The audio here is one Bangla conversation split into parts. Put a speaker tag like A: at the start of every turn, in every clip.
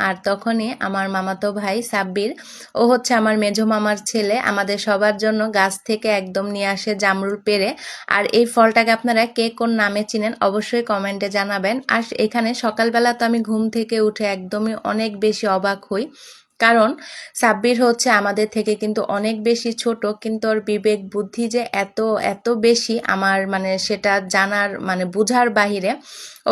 A: আর তখনই আমার মামাতো ভাই সাব্বির, ও হচ্ছে আমার মেঝো মামার ছেলে, আমাদের সবার জন্য গাছ থেকে একদম নিয়ে আসে জামরুল পেড়ে। আর এই ফলটাকে আপনারা কে কোন নামে চিনেন অবশ্যই কমেন্টে জানাবেন। আর এখানে সকালবেলা তো আমি ঘুম থেকে উঠে একদমই অনেক বেশি অবাক হই, কারণ সাব্বির হচ্ছে আমাদের থেকে কিন্তু অনেক বেশি ছোট, কিন্তু ওর বিবেক বুদ্ধি যে এত এত বেশি আমার মানে সেটা জানার মানে বুঝার বাহিরে।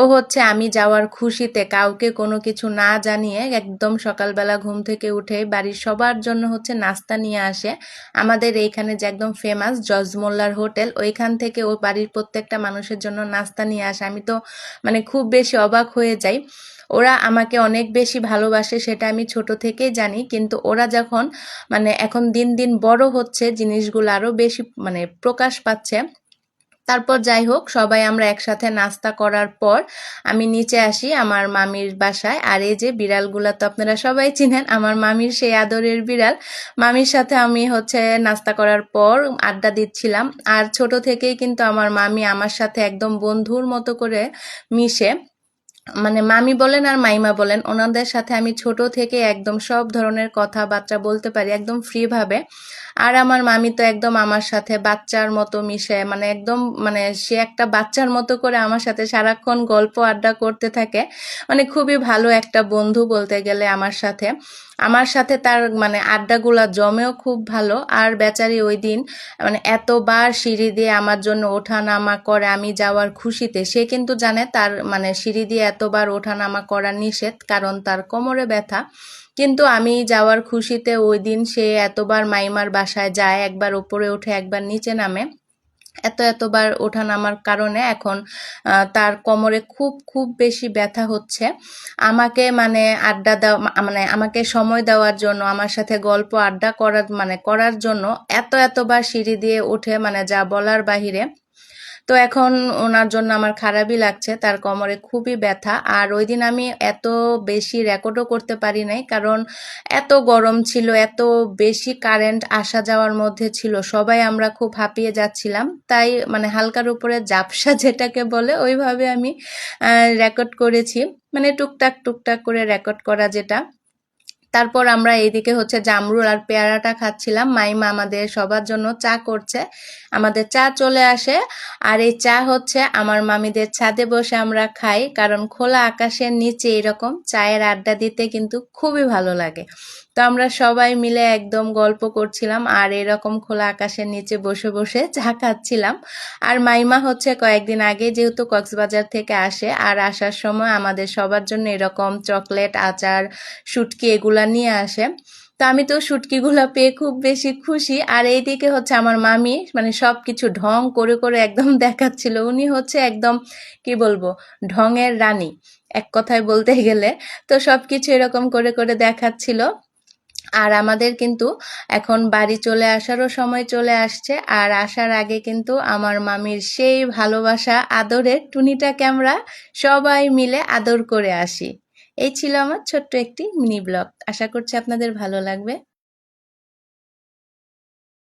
A: ও হচ্ছে আমি যাওয়ার খুশিতে কাউকে কোনো কিছু না জানিয়ে একদম সকালবেলা ঘুম থেকে উঠে বাড়ির সবার জন্য হচ্ছে নাস্তা নিয়ে আসে। আমাদের এইখানে যে একদম ফেমাস জজমোল্লার হোটেল, ওইখান থেকে ও বাড়ির প্রত্যেকটা মানুষের জন্য নাস্তা নিয়ে আসে। আমি তো মানে খুব বেশি অবাক হয়ে যাই। ওরা আমাকে অনেক বেশি ভালোবাসে সেটা আমি ছোট থেকেই জানি, কিন্তু ওরা যখন মানে এখন দিন দিন বড় হচ্ছে জিনিসগুলো আরো বেশি মানে প্রকাশ পাচ্ছে। তারপর যাই হোক, সবাই আমরা একসাথে নাস্তা করার পর আমি নিচে আসি আমার মামির বাসায়। আর এই যে বিড়ালগুলা তো আপনারা সবাই চিনেন, আমার মামির সেই আদরের বিড়াল। মামির সাথে আমি হচ্ছে নাস্তা করার পর আড্ডা দিচ্ছিলাম। আর ছোট থেকেই কিন্তু আমার মামি আমার সাথে একদম বন্ধুর মতো করে মিশে। মানে মামি বলেন আর মাইমা বলেন, ওনাদের সাথে আমি ছোট থেকে একদম সব ধরনের কথাবার্তা বলতে পারি একদম ফ্রি ভাবে। আর আমার মামি তো একদম আমার সাথে বাচ্চার মতো মিশে, মানে একদম মানে সে একটা বাচ্চার মতো করে আমার সাথে সারাক্ষণ গল্প আড্ডা করতে থাকে। মানে খুবই ভালো একটা বন্ধু বলতে গেলে আমার সাথে তার মানে আড্ডাগুলা জমেও খুব ভালো। আর বেচারি ওই দিন মানে এতবার সিঁড়ি দিয়ে আমার জন্য ওঠা নামা করে আমি যাওয়ার খুশিতে। সে কিন্তু জানে তার মানে সিঁড়ি দিয়ে এতবার ওঠা নামা করা নিষেধ, কারণ তার কোমরে ব্যথা। কিন্তু আমি যাওয়ার খুশিতে ওই দিন সে এতবার মাইমার বাসায় যায়, একবার উপরে ওঠে একবার নিচে নামে। এতবার ওঠা-নামার কারণে এখন তার কোমরে খুব খুব বেশি ব্যথা হচ্ছে। আমাকে মানে আড্ডা দেওয়া মানে আমাকে সময় দেওয়ার জন্য, আমার সাথে গল্প আড্ডা করার জন্য এতবার সিঁড়ি দিয়ে ওঠে, মানে যা বলার বাহিরে। তো এখন ওনার জন্য আমার খারাপই লাগছে, তার কোমরে খুবই ব্যথা। আর ওই দিন আমি এত বেশি রেকর্ডও করতে পারি নাই, কারণ এত গরম ছিল, এত বেশি কারেন্ট আসা যাওয়ার মধ্যে ছিল, সবাই আমরা খুব হাঁপিয়ে যাচ্ছিলাম। তাই মানে হালকার উপরে জাপসা যেটাকে বলে ওইভাবে আমি রেকর্ড করেছি, মানে টুকটাক টুকটাক করে রেকর্ড করা যেটা। তারপর আমরা এইদিকে হচ্ছে জামরুল আর পেয়ারাটা খাচ্ছিলাম। মাইমা আমাদের সবার জন্য চা করছে, আমাদের চা চলে আসে। আর এই চা হচ্ছে আমার মামিদের ছাদে বসে আমরা খাই, কারণ খোলা আকাশের নিচে এরকম চায়ের আড্ডা দিতে কিন্তু খুবই ভালো লাগে। তো আমরা সবাই মিলে একদম গল্প করছিলাম আর এরকম খোলা আকাশের নিচে বসে বসে চা খাচ্ছিলাম। আর মাইমা হচ্ছে কয়েকদিন আগে যেহেতু কক্সবাজার থেকে আসে, আর আসার সময় আমাদের সবার জন্য এরকম চকলেট, আচার, শুটকি এগুলা নিয়ে আসে। তো আমি তো শুটকিগুলা পেয়ে খুব বেশি খুশি। আর এইদিকে হচ্ছে আমার মামি মানে সবকিছু ঢং করে করে একদম দেখাচ্ছিল। উনি হচ্ছে একদম কি বলবো, ঢঙের রানী এক কথায় বলতে গেলে। তো সবকিছু এরকম করে করে দেখাচ্ছিল। আর আমাদের কিন্তু এখন বাড়ি চলে আসারও সময় চলে আসছে। আর আসার আগে কিন্তু আমার মামির সেই ভালোবাসা আদরের টুনিটাকে আমরা সবাই মিলে আদর করে আসি। এই ছিল আমার ছোট্ট একটি মিনি ব্লগ, আশা করছি আপনাদের ভালো লাগবে।